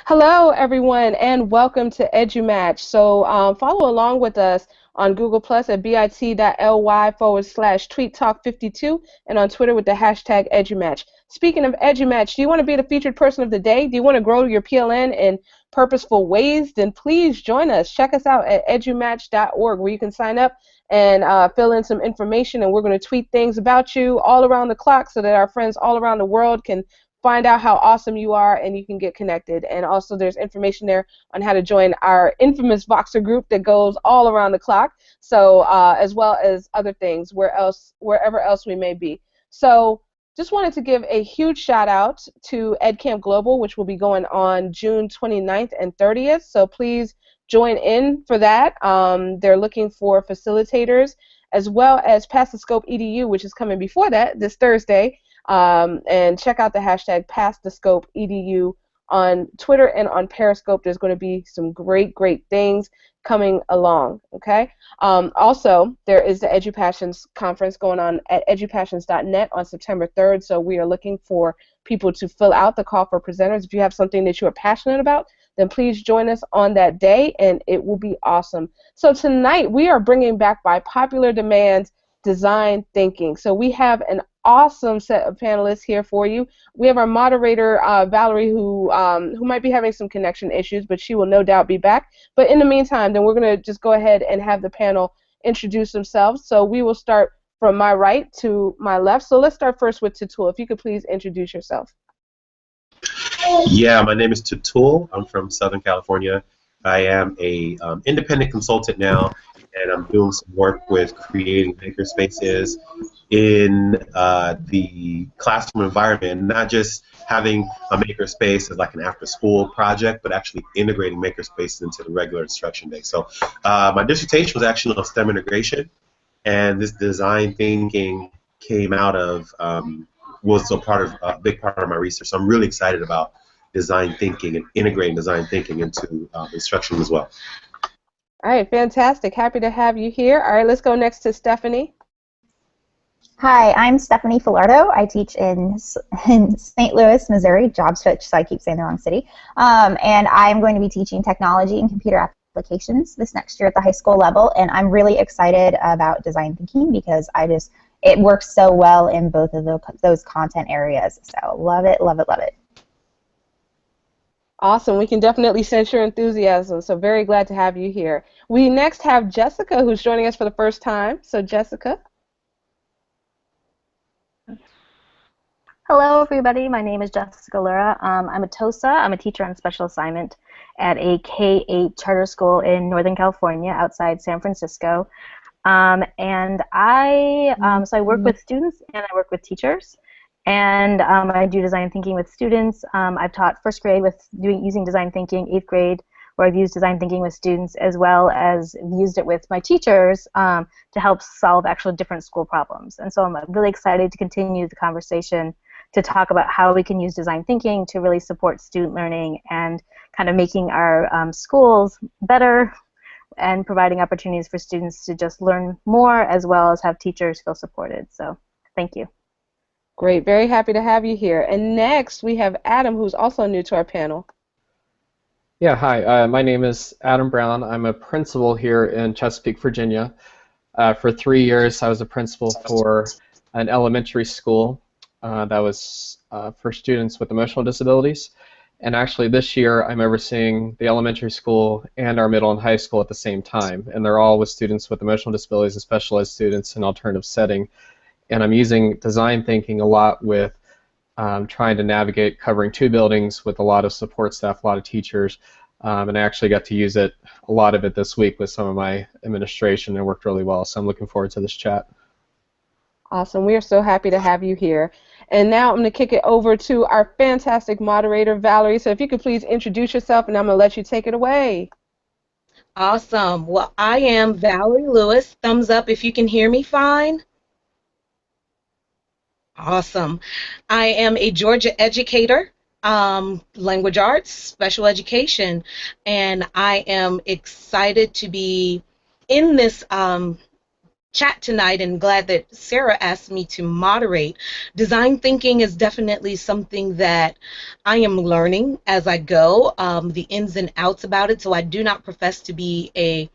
Hello, everyone, and welcome to EduMatch. So follow along with us on Google Plus at bit.ly/tweettalk52 and on Twitter with the hashtag EduMatch. Speaking of EduMatch, do you want to be the featured person of the day? Do you want to grow your PLN in purposeful ways? Then please join us. Check us out at edumatch.org where you can sign up and fill in some information, and we're going to tweet things about you all around the clock so that our friends all around the world can find out how awesome you are and you can get connected. And also there's information there on how to join our infamous Voxer group that goes all around the clock, so as well as other things wherever else we may be. So just wanted to give a huge shout out to EdCamp Global, which will be going on June 29th and 30th. So please join in for that. They're looking for facilitators, as well as Pass the Scope EDU, which is coming before that this Thursday. And check out the hashtag PassTheScopeEDU on Twitter and on Periscope. There's going to be some great things coming along, okay? Also, there is the EduPassions conference going on at edupassions.net on September 3rd, so we are looking for people to fill out the call for presenters. If you have something that you are passionate about, then please join us on that day, and it will be awesome. So tonight, we are bringing back, by popular demand, design thinking. So we have an awesome set of panelists here for you. We have our moderator, Valerie, who might be having some connection issues, but she will no doubt be back. But in the meantime, then we're going to just go ahead and have the panel introduce themselves. So we will start from my right to my left. So let's start first with Toutoule. If you could please introduce yourself. Yeah, my name is Toutoule. I'm from Southern California. I am a independent consultant now, and I'm doing some work with creating makerspaces in the classroom environment, not just having a makerspace as like an after-school project, but actually integrating makerspaces into the regular instruction day. So my dissertation was actually on STEM integration, and this design thinking came out of, was a big part of my research. So I'm really excited about design thinking and integrating design thinking into instruction as well. All right, fantastic. Happy to have you here. All right, let's go next to Stephanie. Hi, I'm Stephanie Filardo. I teach in St. Louis, Missouri, job switch, so I keep saying the wrong city. And I'm going to be teaching technology and computer applications this next year at the high school level, and I'm really excited about design thinking because it works so well in both of those content areas. So love it, love it, love it. Awesome. We can definitely sense your enthusiasm, so very glad to have you here. We next have Jessica, who's joining us for the first time. So Jessica. Hello, everybody. My name is Jessica Lura. I'm a TOSA. I'm a teacher on special assignment at a K-8 charter school in Northern California outside San Francisco. And I work with students and I work with teachers. And I do design thinking with students. I've taught first grade using design thinking, 8th grade, where I've used design thinking with students, as well as used it with my teachers to help solve actual different school problems. And so I'm really excited to continue the conversation to talk about how we can use design thinking to really support student learning and kind of making our schools better and providing opportunities for students to just learn more, as well as have teachers feel supported. So thank you. Great. Very happy to have you here. And next we have Adam, who's also new to our panel. Yeah, hi. My name is Adam Brown. I'm a principal here in Chesapeake, Virginia. For 3 years, I was a principal for an elementary school that was for students with emotional disabilities. And actually this year, I'm overseeing the elementary school and our middle and high school at the same time. And they're all with students with emotional disabilities and special ed students in alternative setting. And I'm using design thinking a lot with trying to navigate covering 2 buildings with a lot of support staff, a lot of teachers, and I actually got to use a lot of it this week with some of my administration, and it worked really well, so I'm looking forward to this chat. Awesome. We are so happy to have you here. And now I'm going to kick it over to our fantastic moderator, Valerie, so if you could please introduce yourself, and I'm going to let you take it away. Awesome. Well, I am Valerie Lewis. Thumbs up if you can hear me fine. Awesome. I am a Georgia educator, language arts, special education, and I am excited to be in this chat tonight, and glad that Sarah asked me to moderate. Design thinking is definitely something that I am learning as I go, the ins and outs about it. So I do not profess to be a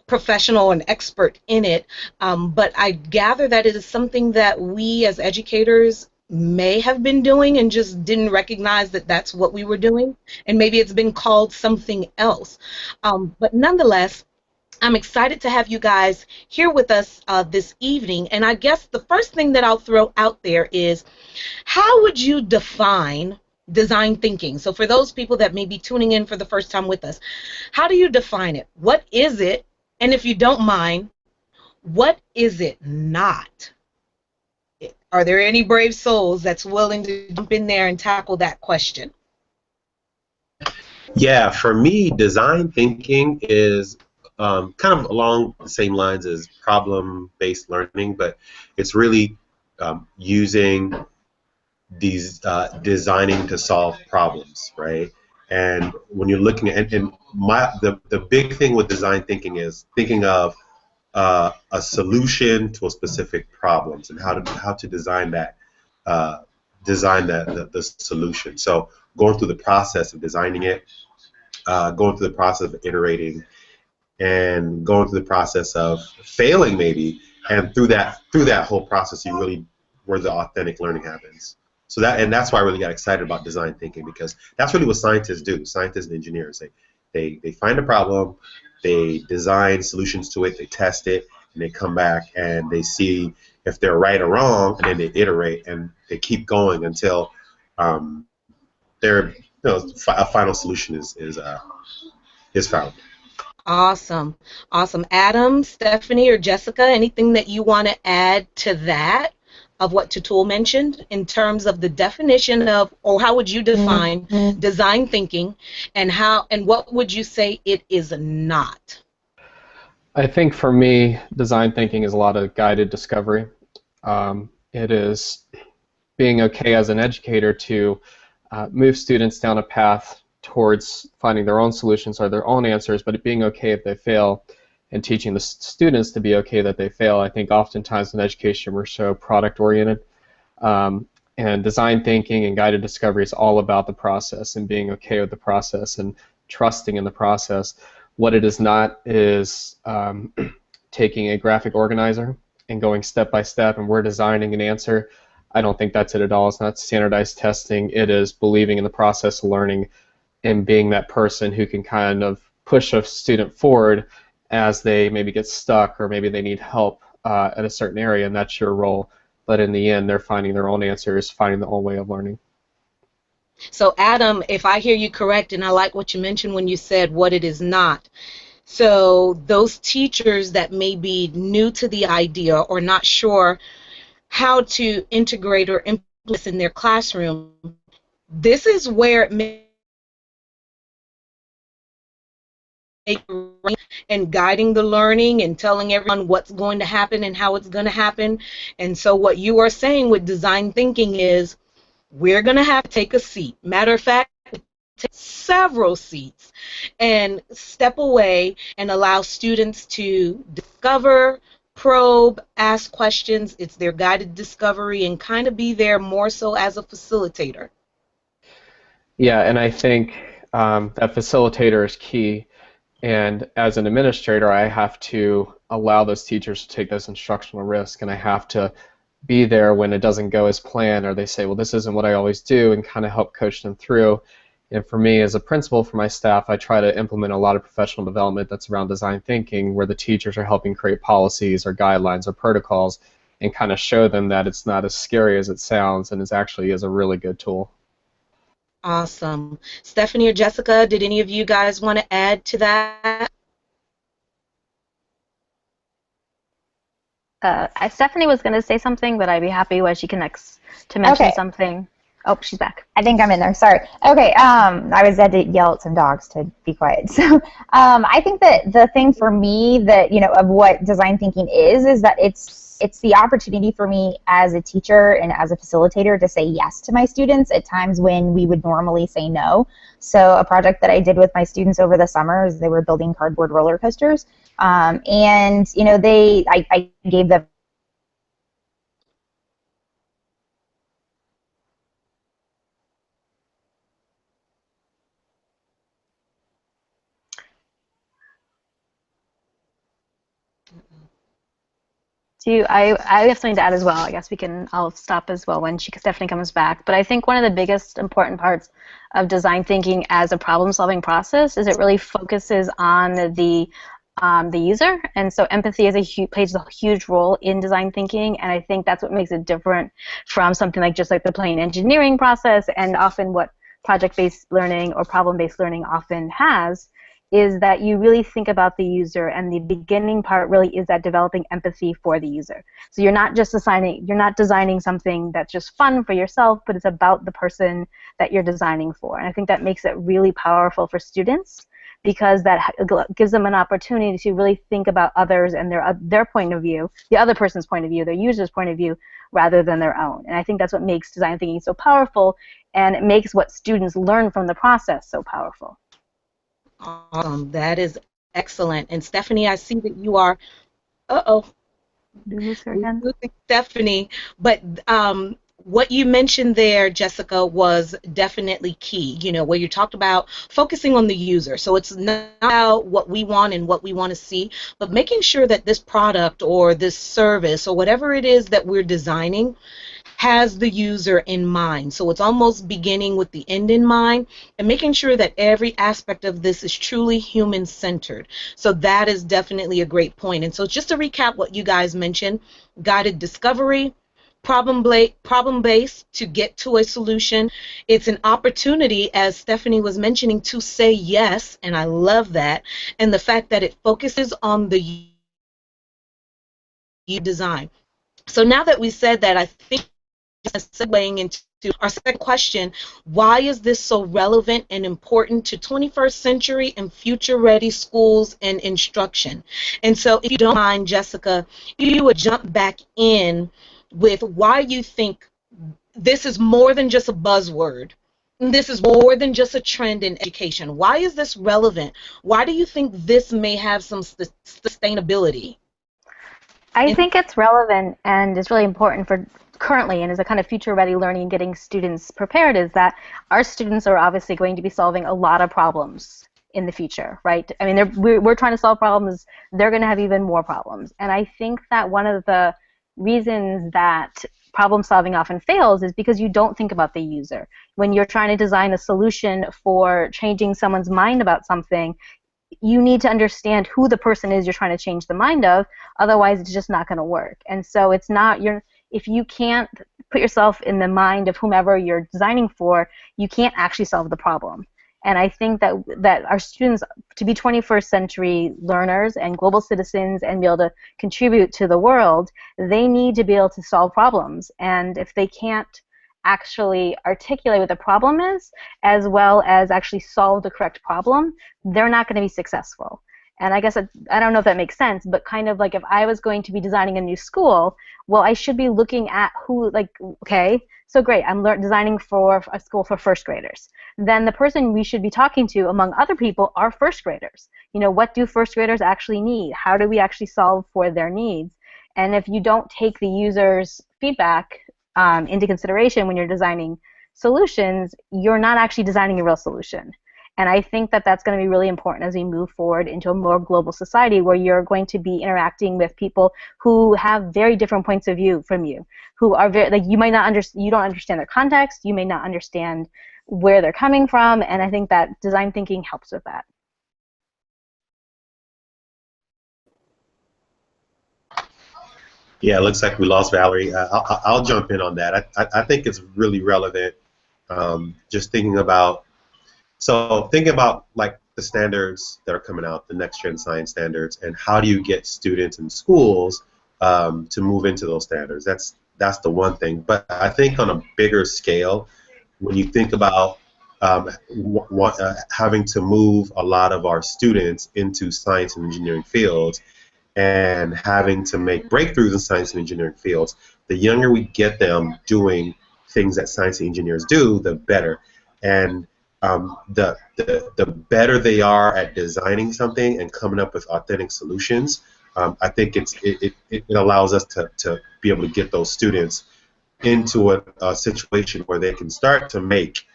professional and expert in it, but I gather that it is something that we as educators may have been doing and just didn't recognize that that's what we were doing, and maybe it's been called something else. But nonetheless, I'm excited to have you guys here with us this evening, and I guess the first thing that I'll throw out there is, how would you define design thinking? So for those people that may be tuning in for the first time with us, how do you define it? What is it? And if you don't mind, what is it not? Are there any brave souls that's willing to jump in there and tackle that question? Yeah, for me, design thinking is kind of along the same lines as problem-based learning, but it's really using these designing to solve problems, right? And when you're looking at, the big thing with design thinking is thinking of a solution to a specific problems and how to design that the solution. So going through the process of designing it, going through the process of iterating, and going through the process of failing maybe, and through that whole process, you really where the authentic learning happens. So that's why I really got excited about design thinking, because that's really what scientists do. Scientists and engineers, they find a problem, they design solutions to it, they test it, and they come back and they see if they're right or wrong, and then they iterate and they keep going until a final solution is found. Awesome. Awesome. Adam, Stephanie, or Jessica, anything that you want to add to that of what Toutoule mentioned in terms of the definition of, or how would you define design thinking, and what would you say it is not? I think for me, design thinking is a lot of guided discovery. It is being okay as an educator to move students down a path towards finding their own solutions or their own answers, but it being okay if they fail, and teaching the students to be okay that they fail. I think oftentimes in education we're so product-oriented, and design thinking and guided discovery is all about the process and being okay with the process and trusting in the process. What it is not is taking a graphic organizer and going step by step and we're designing an answer. I don't think that's it at all. It's not standardized testing. It is believing in the process of learning and being that person who can kind of push a student forward as they maybe get stuck or maybe they need help at a certain area, and that's your role. But in the end, they're finding their own answers, finding their own way of learning. So Adam, if I hear you correct, and I like what you mentioned when you said what it is not, so those teachers that may be new to the idea or not sure how to integrate or implement this in their classroom, this is where it may and guiding the learning and telling everyone what's going to happen and how it's going to happen. And so what you are saying with design thinking is, we're going to have to take a seat. Matter of fact, take several seats and step away and allow students to discover, probe, ask questions. It's their guided discovery, and kind of be there more so as a facilitator. Yeah, and I think that facilitator is key. And as an administrator, I have to allow those teachers to take those instructional risks, and I have to be there when it doesn't go as planned, or they say, well, this isn't what I always do, and kind of help coach them through. And for me, as a principal, for my staff, I try to implement a lot of professional development that's around design thinking, where the teachers are helping create policies or guidelines or protocols, and kind of show them that it's not as scary as it sounds, and it actually is a really good tool. Awesome. Stephanie or Jessica, did any of you guys want to add to that? Stephanie was going to say something, but I'd be happy when she connects to mention something. Oh, she's back. I think I'm in there. Sorry. Okay. I was had to yell at some dogs to be quiet. So I think that the thing for me that, of what design thinking is that it's it's the opportunity for me as a teacher and as a facilitator to say yes to my students at times when we would normally say no. So a project that I did with my students over the summer is they were building cardboard roller coasters, and you know, I gave them I have something to add as well. I guess I'll stop as well when Stephanie comes back. But I think one of the biggest important parts of design thinking as a problem-solving process is it really focuses on the user, and so empathy plays a huge role in design thinking, and I think that's what makes it different from something like just like the plain engineering process, and often what project-based learning or problem-based learning often has, is that you really think about the user, and the beginning part really is that developing empathy for the user. So you're not designing something that's just fun for yourself, but it's about the person that you're designing for. And I think that makes it really powerful for students, because that gives them an opportunity to really think about others and their point of view, the other person's point of view, their user's point of view, rather than their own. And I think that's what makes design thinking so powerful, and it makes what students learn from the process so powerful. Awesome. That is excellent. And Stephanie, I see that you are, Lose her again? Stephanie, but what you mentioned there, Jessica, was definitely key, you know, where you talked about focusing on the user. So it's not about what we want and what we want to see, but making sure that this product or this service or whatever it is that we're designing has the user in mind. So it's almost beginning with the end in mind, and making sure that every aspect of this is truly human-centered. So that is definitely a great point. And so just to recap what you guys mentioned, guided discovery, problem-based to get to a solution. It's an opportunity, as Stephanie was mentioning, to say yes, and I love that, and the fact that it focuses on the design. So now that we said that, I think segueing into our second question, why is this so relevant and important to 21st century and future-ready schools and instruction? And so if you don't mind, Jessica, you would jump back in with why you think this is more than just a buzzword. This is more than just a trend in education. Why is this relevant? Why do you think this may have some sustainability? I think it's relevant, and it's really important for currently, and as a kind of future-ready learning, getting students prepared, is that our students are obviously going to be solving a lot of problems in the future, right? I mean, we're trying to solve problems. They're going to have even more problems. And I think that one of the reasons that problem solving often fails is because you don't think about the user. When you're trying to design a solution for changing someone's mind about something, you need to understand who the person is you're trying to change the mind of, otherwise it's just not going to work. And so it's not, if you can't put yourself in the mind of whomever you're designing for, you can't actually solve the problem. And I think that our students, to be 21st century learners and global citizens and be able to contribute to the world, they need to be able to solve problems. And if they can't actually articulate what the problem is, as well as actually solve the correct problem, they're not going to be successful. And I guess I don't know if that makes sense, but kind of like if I was going to be designing a new school, well, I should be looking at who, like, okay, so great, I'm designing for a school for first graders. Then the person we should be talking to, among other people, are first graders. You know, what do first graders actually need? How do we actually solve for their needs? And if you don't take the user's feedback into consideration when you're designing solutions, you're not actually designing a real solution. And I think that that's going to be really important as we move forward into a more global society where you're going to be interacting with people who have very different points of view from you, who are very, like, you might not you don't understand their context, you may not understand where they're coming from, and I think that design thinking helps with that. Yeah, it looks like we lost Valerie. I'll jump in on that. I think it's really relevant. Just thinking about like the standards that are coming out, the next gen science standards, and how do you get students in schools to move into those standards? That's the one thing. But I think on a bigger scale, when you think about having to move a lot of our students into science and engineering fields, and having to make breakthroughs in science and engineering fields, the younger we get them doing things that science and engineers do, the better. And the better they are at designing something and coming up with authentic solutions, I think it allows us to be able to get those students into a situation where they can start to make,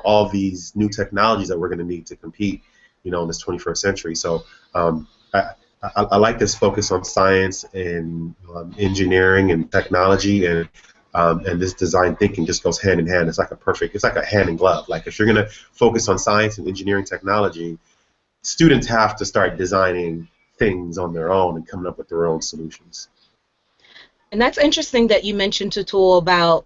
all these new technologies that we're going to need to compete, in this 21st century. So I like this focus on science and engineering and technology, and this design thinking just goes hand in hand. It's like a hand in glove. Like if you're going to focus on science and engineering technology, students have to start designing things on their own and coming up with their own solutions. And that's interesting that you mentioned, Toutoule, about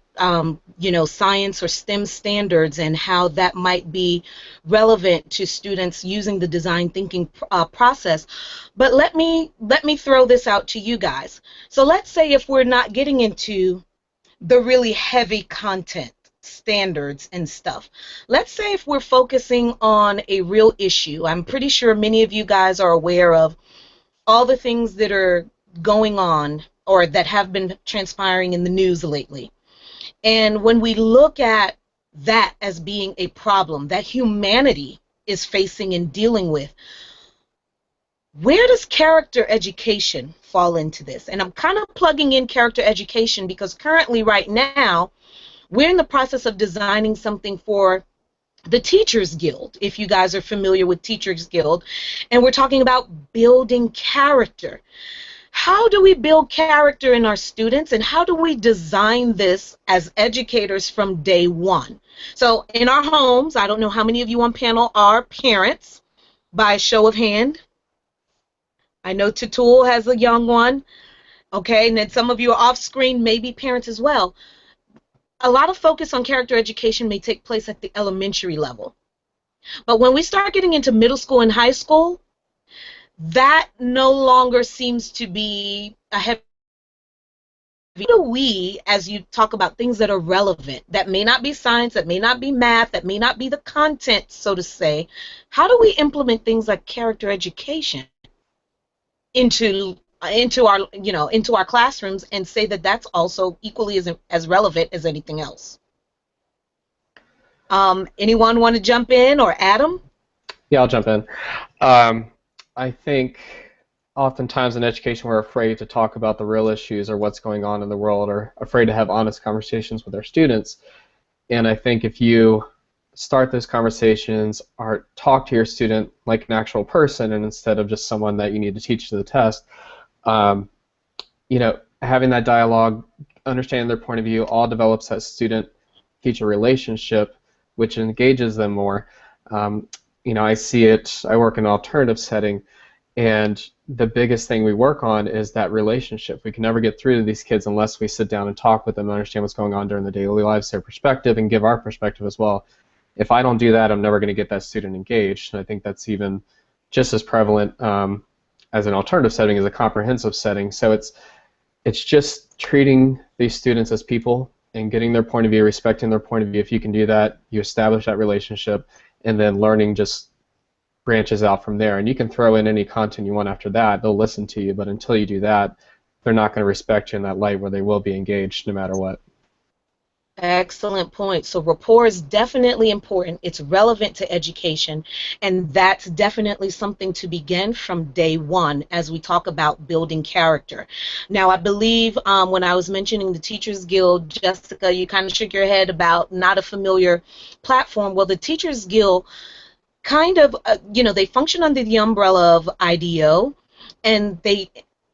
science or STEM standards and how that might be relevant to students using the design thinking process. But let me throw this out to you guys. So let's say if we're not getting into the really heavy content standards and stuff. Let's say if we're focusing on a real issue. I'm pretty sure many of you guys are aware of all the things that are going on or that have been transpiring in the news lately. And when we look at that as being a problem that humanity is facing and dealing with, where does character education fall into this? And I'm kind of plugging in character education because currently right now we're in the process of designing something for the Teachers Guild, if you guys are familiar with Teachers Guild, and we're talking about building character. How do we build character in our students, and how do we design this as educators from day one? So in our homes, I don't know how many of you on panel are parents, by a show of hand. I know Toutoule has a young one, okay, and then some of you are off screen, maybe parents as well. A lot of focus on character education may take place at the elementary level. But when we start getting into middle school and high school, that no longer seems to be a heavy. How do we, as you talk about things that are relevant, that may not be science, that may not be math, that may not be the content, so to say, how do we implement things like character education into our classrooms and say that that's also equally as relevant as anything else? Anyone want to jump in, or Adam? Yeah, I'll jump in. I think oftentimes in education we're afraid to talk about the real issues or what's going on in the world, or afraid to have honest conversations with our students. And I think if you start those conversations or talk to your student like an actual person, and instead of just someone that you need to teach to the test, having that dialogue, understanding their point of view, all develops that student-teacher relationship, which engages them more. I see it, I work in an alternative setting, and the biggest thing we work on is that relationship. We can never get through to these kids unless we sit down and talk with them and understand what's going on during their daily lives, their perspective, and give our perspective as well. If I don't do that, I'm never going to get that student engaged, and I think that's even just as prevalent as an alternative setting as a comprehensive setting. So it's just treating these students as people and getting their point of view, respecting their point of view. If you can do that, you establish that relationship, and then learning just branches out from there. And you can throw in any content you want after that. They'll listen to you, but until you do that, they're not going to respect you in that light where they will be engaged no matter what. Excellent point. So rapport is definitely important. It's relevant to education, and that's definitely something to begin from day one as we talk about building character. Now, I believe when I was mentioning the Teachers Guild, Jessica, you kind of shook your head about not a familiar platform. Well, the Teachers Guild kind of, they function under the umbrella of IDEO, and they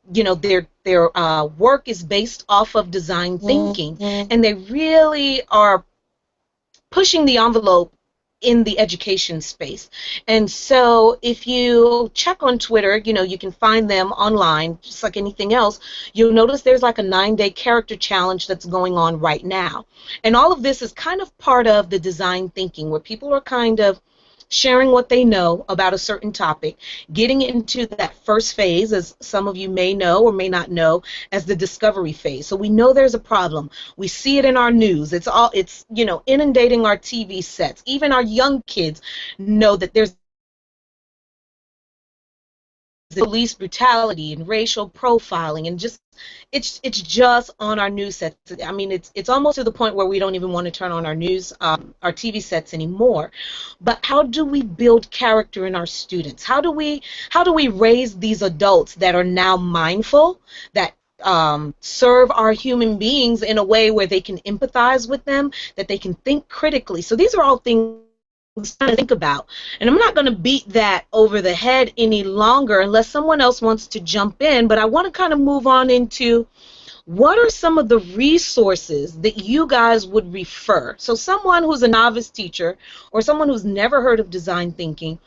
their work is based off of design thinking, and they really are pushing the envelope in the education space. And so if you check on Twitter, you can find them online just like anything else. You'll notice there's like a 9-day character challenge that's going on right now. And all of this is kind of part of the design thinking, where people are kind of sharing what they know about a certain topic, getting into that first phase, as some of you may know or may not know, as the discovery phase. So we know there's a problem. We see it in our news. It's inundating our TV sets. Even our young kids know that there's police brutality and racial profiling, and just it's just on our news sets. I mean, it's almost to the point where we don't even want to turn on our news, our TV sets anymore. But how do we build character in our students? How do we raise these adults that are now mindful, that serve our human beings in a way where they can empathize with them, that they can think critically? So these are all things to think about, and I'm not going to beat that over the head any longer unless someone else wants to jump in. But I want to kind of move on into what are some of the resources that you guys would refer. So someone who's a novice teacher or someone who's never heard of design thinking,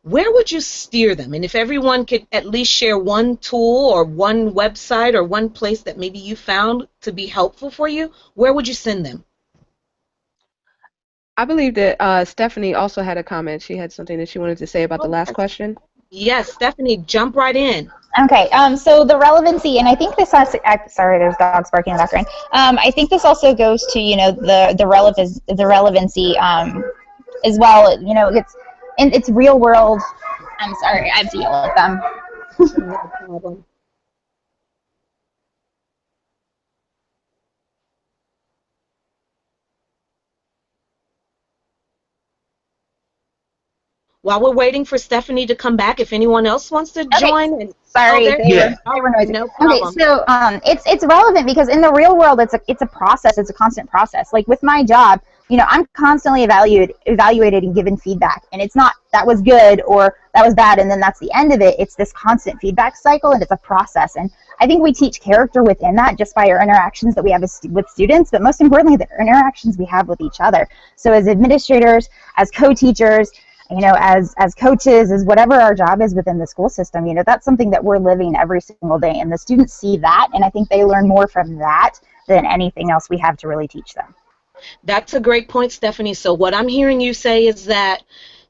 where would you steer them? And if everyone could at least share one tool or one website or one place that maybe you found to be helpful for you, where would you send them? I believe that Stephanie also had a comment. She had something that she wanted to say about the last question. Yes, Stephanie, jump right in. Okay, so the relevancy, and I think this has, sorry, there's dogs barking in the background. I think this also goes to, you know, the relevancy as well. You know, it's real world. I'm sorry, I have to yell at them. No problem. While we're waiting for Stephanie to come back, if anyone else wants to join. And, sorry, they were noisy. No problem. Okay, so it's relevant because in the real world, it's a process. It's a constant process. Like with my job, you know, I'm constantly evaluated and given feedback, and it's not that was good or that was bad, and then that's the end of it. It's this constant feedback cycle, and it's a process. And I think we teach character within that just by our interactions that we have with students, but most importantly, the interactions we have with each other. So as administrators, as co-teachers, you know, as coaches, as whatever our job is within the school system, you know, that's something that we're living every single day, and the students see that, and I think they learn more from that than anything else we have to really teach them. That's a great point, Stephanie. So what I'm hearing you say is that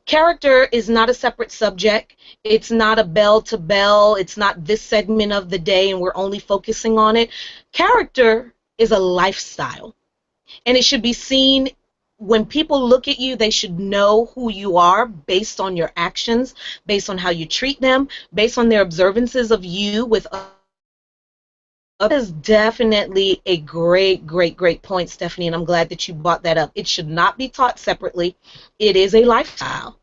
character is not a separate subject. It's not a bell to bell. It's not this segment of the day and we're only focusing on it. Character is a lifestyle, and it should be seen. When people look at you, they should know who you are based on your actions, based on how you treat them, based on their observances of you with others. That is definitely a great point, Stephanie, and I'm glad that you brought that up. It should not be taught separately. It is a lifestyle.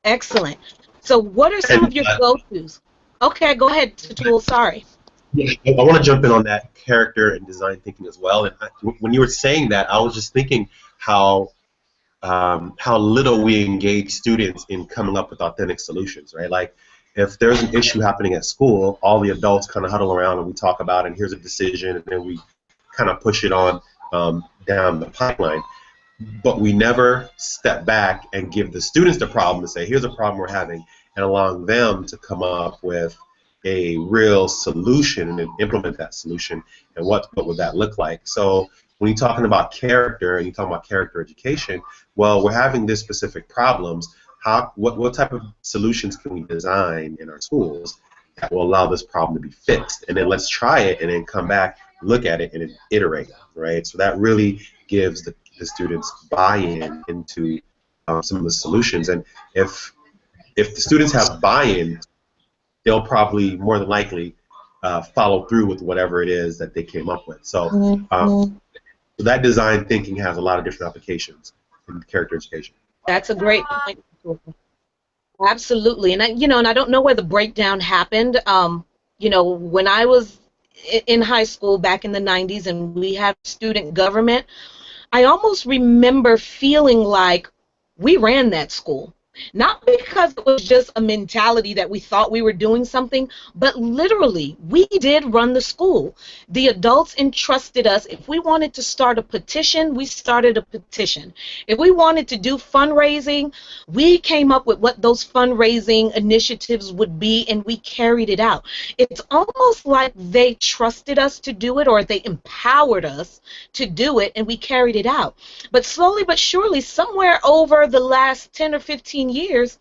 Excellent. So what are some of your go-tos? Okay, go ahead, Toutoule, sorry. Yeah, I want to jump in on that character and design thinking as well. And when you were saying that, I was just thinking how little we engage students in coming up with authentic solutions, right? Like, if there's an issue happening at school, all the adults kind of huddle around and we talk about it, and here's a decision, and then we kind of push it on down the pipeline. But we never step back and give the students the problem and say, here's a problem we're having, and allowing them to come up with a real solution and then implement that solution, and what would that look like. So when you're talking about character and you're talking about character education, well, we're having this specific problems. What type of solutions can we design in our schools that will allow this problem to be fixed? And then let's try it and then come back, look at it, and then iterate, right? So that really gives the students buy-in into some of the solutions. And if the students have buy-in, they'll probably more than likely follow through with whatever it is that they came up with. So that design thinking has a lot of different applications in character education. That's a great point. Absolutely, and I don't know where the breakdown happened. When I was in high school back in the 90s and we had student government, I almost remember feeling like we ran that school. Not because it was just a mentality that we thought we were doing something, but literally, we did run the school. The adults entrusted us. If we wanted to start a petition, we started a petition. If we wanted to do fundraising, we came up with what those fundraising initiatives would be, and we carried it out. It's almost like they trusted us to do it, or they empowered us to do it, and we carried it out. But slowly but surely, somewhere over the last 10 or 15 years,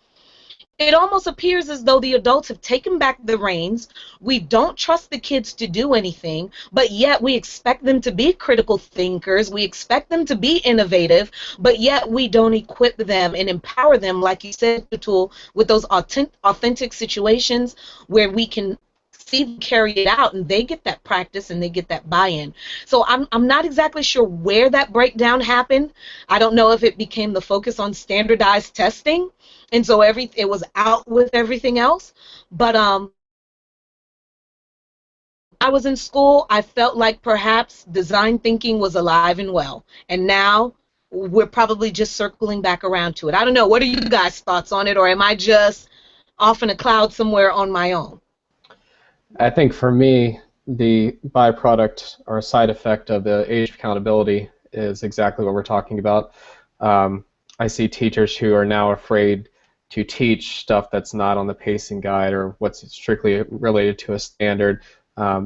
it almost appears as though the adults have taken back the reins. We don't trust the kids to do anything, but yet we expect them to be critical thinkers. We expect them to be innovative, but yet we don't equip them and empower them, like you said, Toutoule, with those authentic situations where we can see them carry it out, and they get that practice and they get that buy-in. So I'm not exactly sure where that breakdown happened. I don't know if it became the focus on standardized testing, and so it was out with everything else. But I was in school, I felt like perhaps design thinking was alive and well, and now we're probably just circling back around to it. I don't know. What are you guys' thoughts on it, or am I just off in a cloud somewhere on my own? I think for me, the byproduct or side effect of the age of accountability is exactly what we're talking about. I see teachers who are now afraid to teach stuff that's not on the pacing guide or what's strictly related to a standard.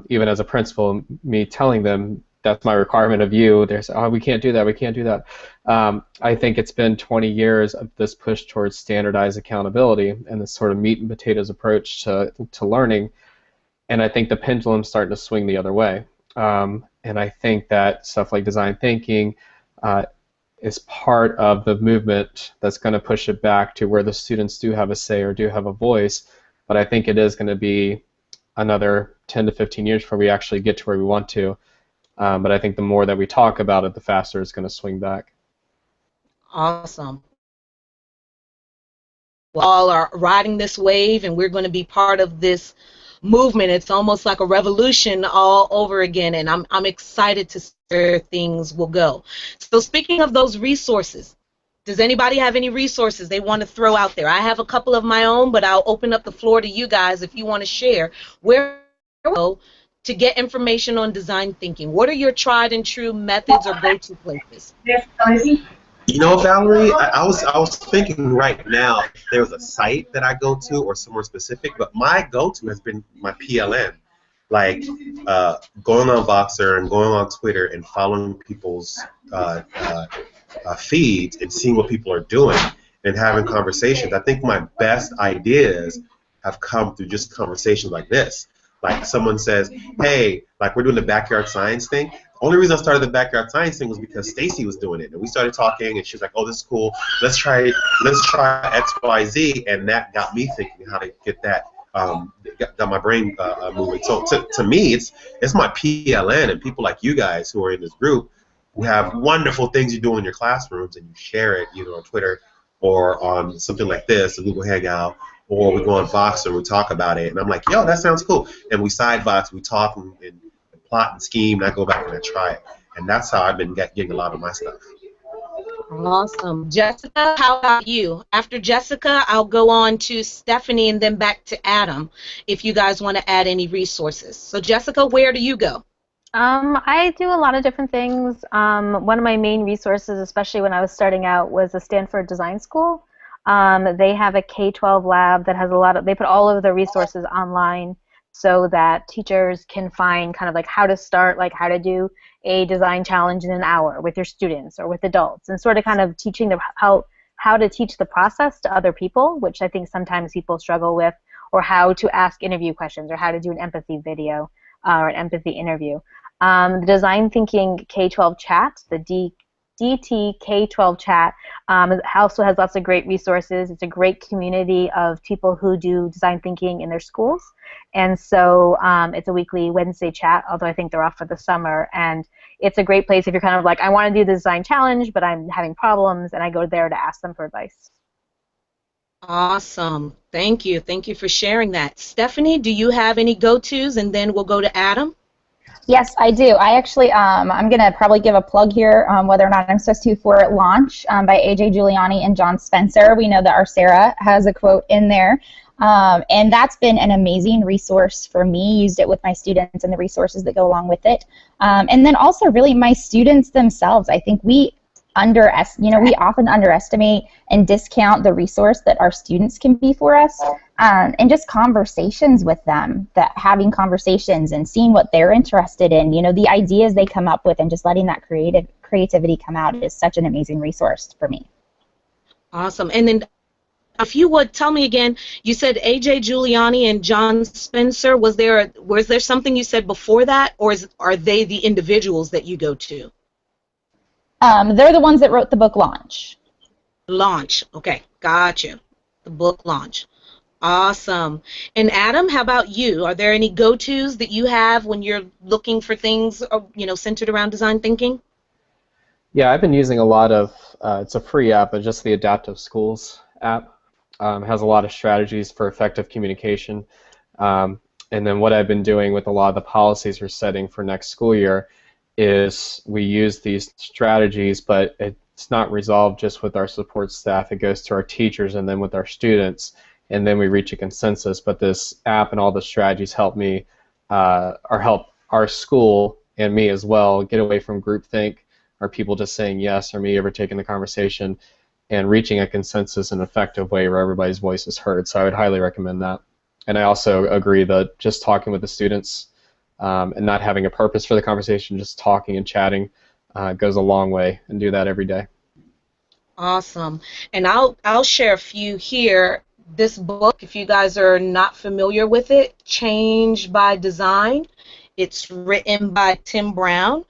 Even as a principal, me telling them that's my requirement of you, they're saying, oh, we can't do that, we can't do that. I think it's been 20 years of this push towards standardized accountability and this sort of meat and potatoes approach to learning, and I think the pendulum's starting to swing the other way. And I think that stuff like design thinking is part of the movement that's going to push it back to where the students do have a say or do have a voice, but I think it is going to be another 10 to 15 years before we actually get to where we want to. But I think the more that we talk about it, the faster it's going to swing back. Awesome. We all are riding this wave, and we're going to be part of this movement. It's almost like a revolution all over again, and I'm excited to see where things will go. So speaking of those resources, does anybody have any resources they want to throw out there? I have a couple of my own, but I'll open up the floor to you guys if you want to share where to get information on design thinking. What are your tried and true methods or go-to places? You know, Valerie, I was thinking right now if there was a site that I go to or somewhere specific, but my go-to has been my PLN. Like going on Voxer and going on Twitter and following people's feeds and seeing what people are doing and having conversations. I think my best ideas have come through just conversations like this. Like someone says, hey, like we're doing the backyard science thing. The only reason I started the backyard science thing was because Stacy was doing it, and we started talking, and she was like, "Oh, this is cool. Let's try X, Y, Z," and that got me thinking how to get that. Got my brain moving. So to me, it's my PLN and people like you guys who are in this group who have wonderful things you do in your classrooms, and you share it either on Twitter or on something like this, a Google Hangout, or we go on Voxer and we talk about it, and I'm like, yo, that sounds cool, and we side box, we talk and plot and scheme, and I go back and I try it, and that's how I've been getting a lot of my stuff. Awesome. Jessica, how about you? After Jessica, I'll go on to Stephanie and then back to Adam if you guys want to add any resources. So Jessica, where do you go? I do a lot of different things. One of my main resources, especially when I was starting out, was the Stanford Design School. They have a K-12 lab that has they put all of the resources online so that teachers can find kind of like how to start, like how to do a design challenge in an hour with your students or with adults, and sort of kind of teaching them how to teach the process to other people, which I think sometimes people struggle with, or how to ask interview questions, or how to do an empathy video or an empathy interview. The Design Thinking K-12 chat, the DT K-12 chat, also has lots of great resources. It's a great community of people who do design thinking in their schools. And so it's a weekly Wednesday chat, although I think they're off for the summer. And it's a great place if you're kind of like, I want to do the design challenge, but I'm having problems, and I go there to ask them for advice. Awesome. Thank you. Thank you for sharing that. Stephanie, do you have any go-tos? And then we'll go to Adam. Yes, I do. I actually, I'm going to probably give a plug here, whether or not I'm supposed to, for Launch by A.J. Giuliani and John Spencer. We know that our Sarah has a quote in there. And that's been an amazing resource for me. Used it with my students and the resources that go along with it. And then also really my students themselves. I think we often underestimate and discount the resource that our students can be for us, and just conversations with them, that having conversations and seeing what they're interested in, the ideas they come up with, and just letting that creativity come out is such an amazing resource for me. Awesome. And then If you would tell me again, you said A.J. Giuliani and John Spencer. Was there something you said before that, or are they the individuals that you go to? They're the ones that wrote the book Launch. Launch. Okay, gotcha. The book Launch. Awesome. And Adam, how about you? Are there any go-tos that you have when you're looking for things, centered around design thinking? Yeah, I've been using a lot of, it's a free app, but just the Adaptive Schools app. Has a lot of strategies for effective communication. And then what I've been doing with a lot of the policies we're setting for next school year is we use these strategies, but it's not resolved just with our support staff. It goes to our teachers and then with our students, and then we reach a consensus. But this app and all the strategies help me, or help our school and me as well, get away from groupthink, or people just saying yes, or me ever taking the conversation, and reaching a consensus in an effective way where everybody's voice is heard. So I would highly recommend that. And I also agree that just talking with the students and not having a purpose for the conversation, just talking and chatting goes a long way, and do that every day. Awesome. And I'll share a few here. This book, if you guys are not familiar with it, Change by Design. It's written by Tim Brown,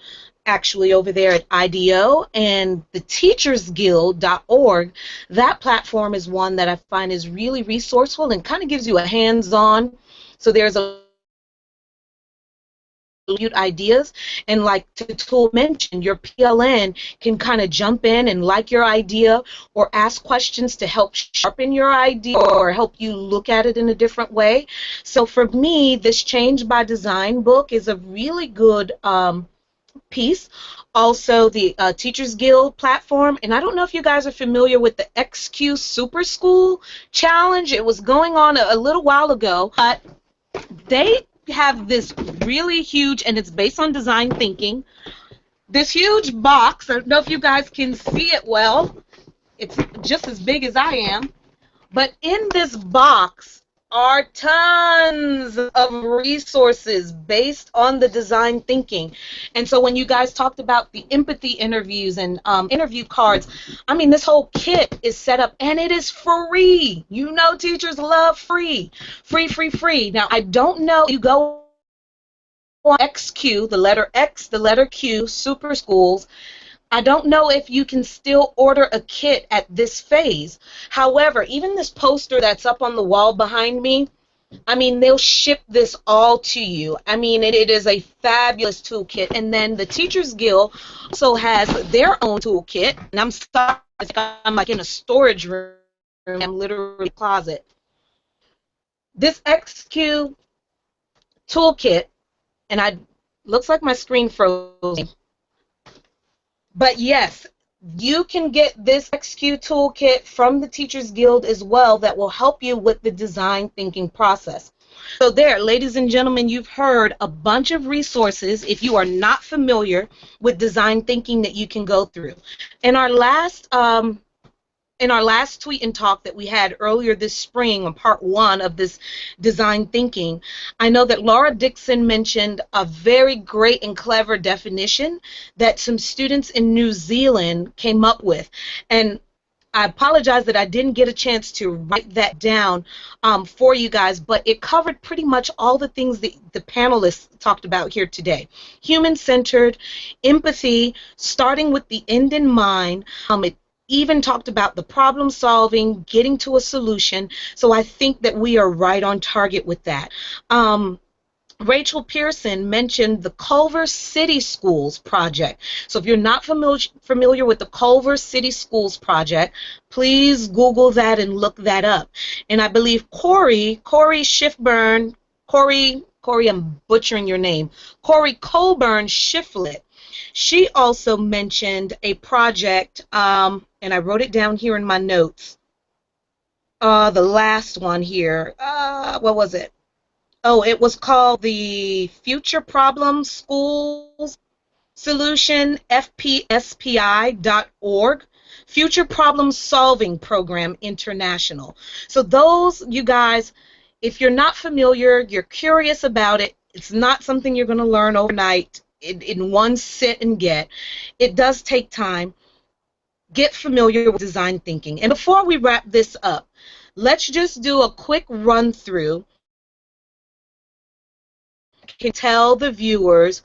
actually over there at IDEO, and the teachersguild.org. That platform is one that I find is really resourceful and kind of gives you a hands-on, so there's a ideas, and like Toutoule mentioned, your PLN can kind of jump in and like your idea or ask questions to help sharpen your idea or help you look at it in a different way. So for me, this Change by Design book is a really good piece. Also, the Teachers Guild platform, and I don't know if you guys are familiar with the XQ Super School Challenge. It was going on a little while ago, but they have this really huge, and it's based on design thinking, this huge box. I don't know if you guys can see it well. It's just as big as I am. But in this box are tons of resources based on the design thinking. And so when you guys talked about the empathy interviews and interview cards, I mean, this whole kit is set up, and it is free. You know, teachers love free. Free, free, free. Now, I don't know, you go on XQ, the letter X, the letter Q, Super Schools, I don't know if you can still order a kit at this phase. However, even this poster that's up on the wall behind me, I mean, they'll ship this all to you. I mean, it is a fabulous toolkit. And then the Teachers Guild also has their own toolkit. And I'm sorry, I'm like in a storage room. I'm literally in a closet. This XQ toolkit, and looks like my screen froze. But yes, you can get this XQ toolkit from the Teachers Guild as well that will help you with the design thinking process. So there, ladies and gentlemen, you've heard a bunch of resources if you are not familiar with design thinking that you can go through. In our last tweet and talk that we had earlier this spring on part 1 of this design thinking, I know that Laura Dixon mentioned a very great and clever definition that some students in New Zealand came up with. And I apologize that I didn't get a chance to write that down for you guys, but it covered pretty much all the things that the panelists talked about here today. Human-centered, empathy, starting with the end in mind. It even talked about the problem solving, getting to a solution. So I think that we are right on target with that. Rachel Pearson mentioned the Culver City Schools project. So if you're not familiar with the Culver City Schools project, please Google that and look that up. And I believe Corey Schiffburn, Corey, I'm butchering your name, Corey Colburn Shiflett, she also mentioned a project, and I wrote it down here in my notes. The last one here, what was it? Oh, it was called the Future Problem Schools Solution, FPSPI.org, Future Problem Solving Program International. So those, you guys, if you're not familiar, you're curious about it, it's not something you're going to learn overnight in one sit and get. It does take time. Get familiar with design thinking. And before we wrap this up, let's just do a quick run through. Can tell the viewers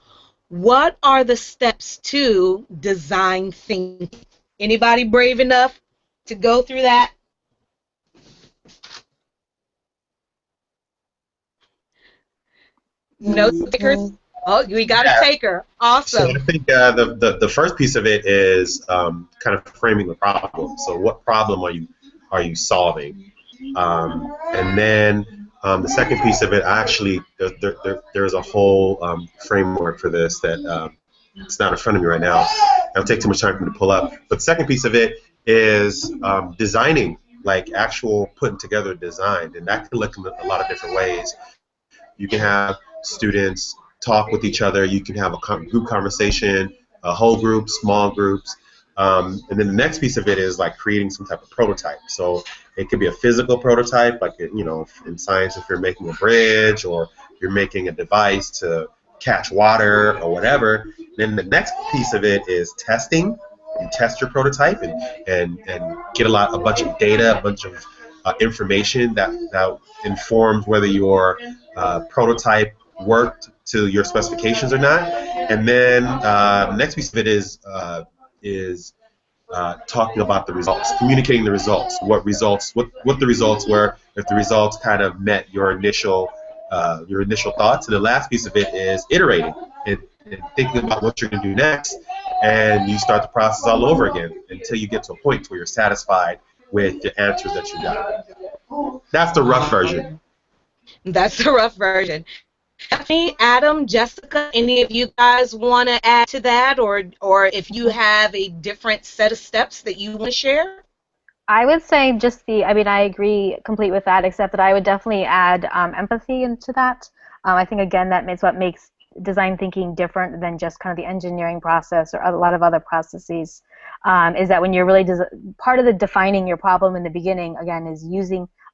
what are the steps to design thinking. Anybody brave enough to go through that? No takers? Oh, we got a taker. Awesome. So I think the first piece of it is kind of framing the problem. So what problem are you solving? And then the second piece of it, there's a whole framework for this that it's not in front of me right now. It'll take too much time for me to pull up. But the second piece of it is designing, like actual putting together design, and that can look in a lot of different ways. You can have students talk with each other. You can have a group conversation, a whole group, small groups. And then the next piece of it is like creating some type of prototype. So it could be a physical prototype, like, you know, in science, if you're making a bridge or you're making a device to catch water or whatever. Then the next piece of it is testing. You test your prototype and get a bunch of data, a bunch of information that informs whether your prototype worked to your specifications or not. And then the next piece of it is talking about the results, communicating the results, what the results were, if the results kind of met your initial thoughts. And the last piece of it is iterating and thinking about what you're going to do next, and you start the process all over again until you get to a point where you're satisfied with the answers that you got. That's the rough version. That's the rough version. Stephanie, Adam, Jessica, any of you guys want to add to that, or if you have a different set of steps that you want to share? I would say I agree completely with that, except that I would definitely add empathy into that. I think, again, that is what makes design thinking different than just kind of the engineering process or a lot of other processes, is that when you're really part of the defining your problem in the beginning, again, is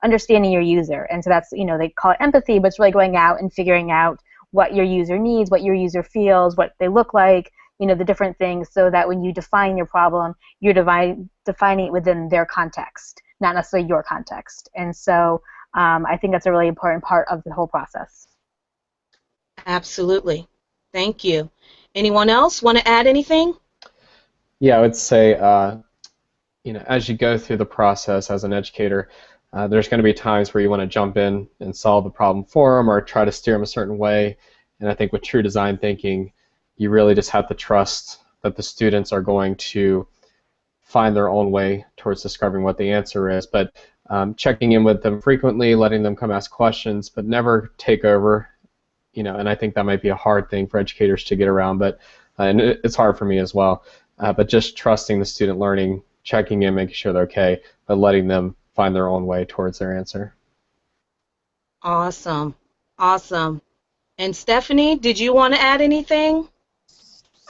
understanding your user. And so that's, they call it empathy, but it's really going out and figuring out what your user needs, what your user feels, what they look like, the different things, so that when you define your problem, you're defining it within their context, not necessarily your context. And so I think that's a really important part of the whole process. Absolutely. Thank you. Anyone else want to add anything? Yeah, I would say, as you go through the process as an educator, there's going to be times where you want to jump in and solve the problem for them or try to steer them a certain way. And I think with true design thinking, you really just have to trust that the students are going to find their own way towards discovering what the answer is. But checking in with them frequently, letting them come ask questions, but never take over. And I think that might be a hard thing for educators to get around, but and it's hard for me as well. But just trusting the student learning, checking in, making sure they're okay, but letting them find their own way towards their answer. Awesome. Awesome. And Stephanie, did you want to add anything?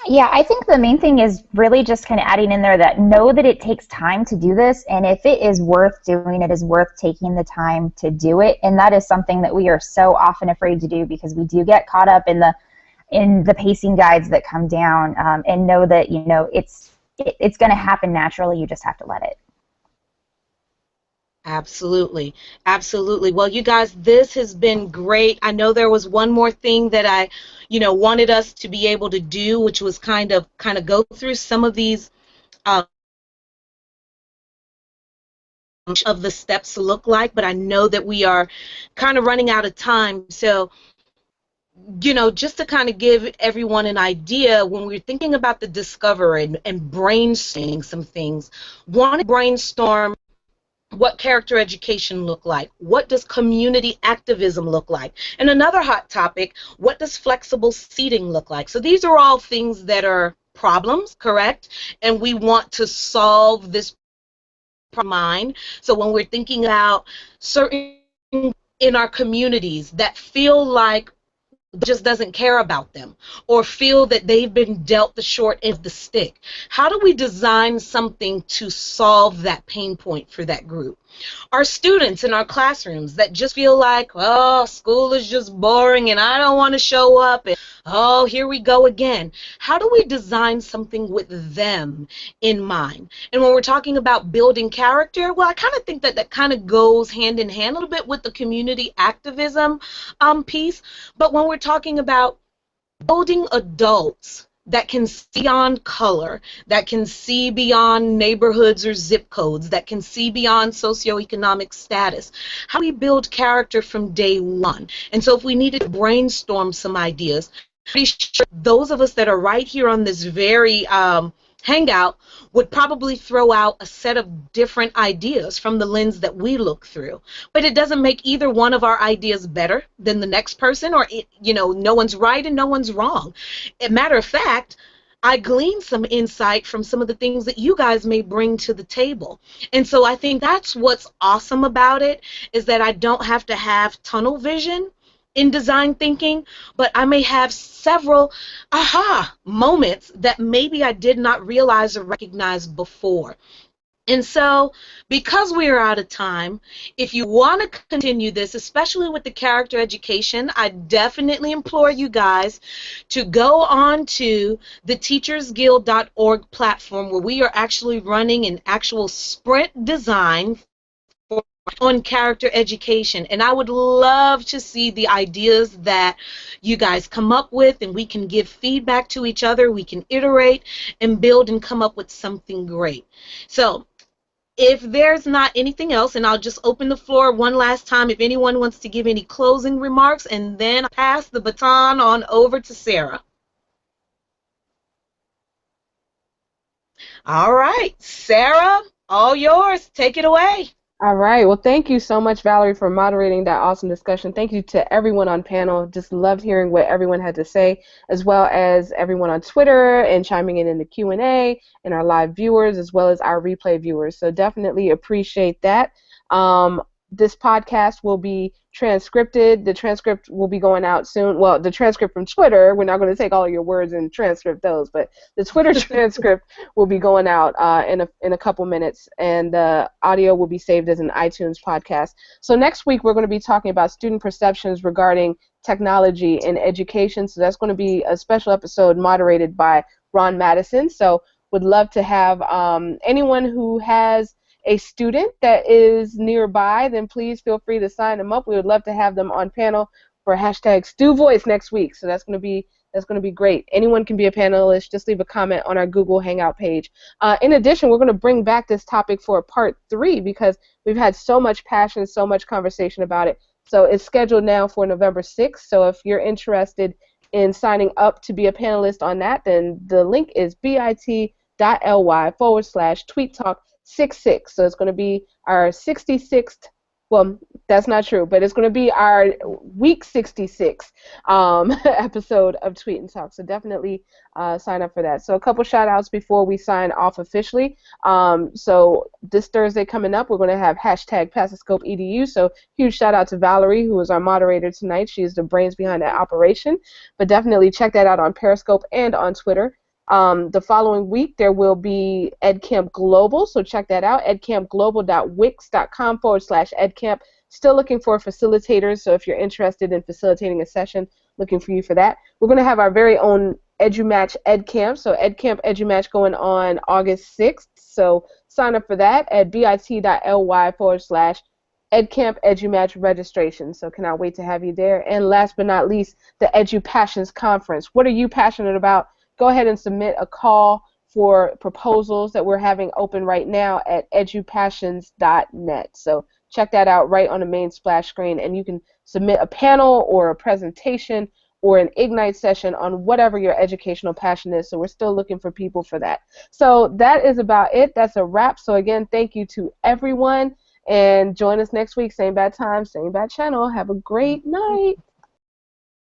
Yeah, I think the main thing is really just kind of adding in there that know that it takes time to do this, and if it is worth doing, it is worth taking the time to do it. And that is something that we are so often afraid to do, because we do get caught up in the pacing guides that come down, and know that it's going to happen naturally. You just have to let it. Absolutely. Absolutely. Well, you guys, this has been great. I know there was one more thing that I, wanted us to be able to do, which was kind of go through some of these of the steps look like, but I know that we are kind of running out of time. So, just to kind of give everyone an idea, when we're thinking about the discovery and brainstorming some things, want to brainstorm what character education look like? What does community activism look like? And another hot topic, what does flexible seating look like? So these are all things that are problems, correct? And we want to solve this problem. So when we're thinking about certain in our communities that feel like just doesn't care about them, or feel that they've been dealt the short end of the stick. How do we design something to solve that pain point for that group? Our students in our classrooms that just feel like, oh, school is just boring and I don't want to show up, and oh, here we go again. How do we design something with them in mind? And when we're talking about building character, well, I kind of think that that kind of goes hand in hand a little bit with the community activism piece. But when we're talking about building adults that can see beyond color, that can see beyond neighborhoods or zip codes, that can see beyond socioeconomic status, how do we build character from day one? And so if we needed to brainstorm some ideas, pretty sure those of us that are right here on this very hangout would probably throw out a set of different ideas from the lens that we look through. But it doesn't make either one of our ideas better than the next person, or, you know, no one's right and no one's wrong. As a matter of fact, I gleaned some insight from some of the things that you guys may bring to the table. And so I think that's what's awesome about it, is that I don't have to have tunnel vision in design thinking, but I may have several aha moments that maybe I did not realize or recognize before. And so, because we are out of time, if you want to continue this, especially with the character education, I definitely implore you guys to go on to the teachersguild.org platform, where we are actually running an actual sprint design on character education, and I would love to see the ideas that you guys come up with, and we can give feedback to each other, we can iterate and build and come up with something great. So if there's not anything else, and I'll just open the floor one last time if anyone wants to give any closing remarks, and then I'll pass the baton on over to Sarah. All right, Sarah, all yours. Take it away. All right. Well, thank you so much, Valerie, for moderating that awesome discussion. Thank you to everyone on panel. Just loved hearing what everyone had to say, as well as everyone on Twitter and chiming in the Q&A, and our live viewers, as well as our replay viewers. So definitely appreciate that. This podcast will be transcripted. The transcript will be going out soon. Well, the transcript from Twitter, we're not going to take all of your words and transcript those, but the Twitter transcript will be going out in a couple minutes, and the audio will be saved as an iTunes podcast. So next week we're going to be talking about student perceptions regarding technology in education. So that's going to be a special episode moderated by Ron Madison. So would love to have anyone who has a student that is nearby, then please feel free to sign them up. We would love to have them on panel for hashtag StuVoice next week. So that's going to be great. Anyone can be a panelist. Just leave a comment on our Google Hangout page. In addition, we're going to bring back this topic for part 3 because we've had so much passion, so much conversation about it. So it's scheduled now for November 6th. So if you're interested in signing up to be a panelist on that, then the link is bit.ly/tweettalk66. So it's going to be our 66th, well, that's not true, but it's going to be our week 66 episode of Tweet and Talk. So definitely sign up for that. So a couple shout outs before we sign off officially. So this Thursday coming up, we're going to have hashtag PassAScopeEDU. So huge shout out to Valerie, who is our moderator tonight. She is the brains behind that operation. But definitely check that out on Periscope and on Twitter. The following week, there will be EdCamp Global, so check that out, edcampglobal.wix.com/edcamp. Still looking for facilitators, so if you're interested in facilitating a session, looking for you for that. We're going to have our very own EduMatch EdCamp, so EdCamp EduMatch going on August 6th, so sign up for that at bit.ly/EdCamp EduMatch registration. So cannot wait to have you there. And last but not least, the EduPassions Conference. What are you passionate about? Go ahead and submit a call for proposals that we're having open right now at edupassions.net. So check that out right on the main splash screen, and you can submit a panel or a presentation or an Ignite session on whatever your educational passion is. So we're still looking for people for that. So that is about it. That's a wrap. So again, thank you to everyone, and join us next week. Same bad time, same bad channel. Have a great night.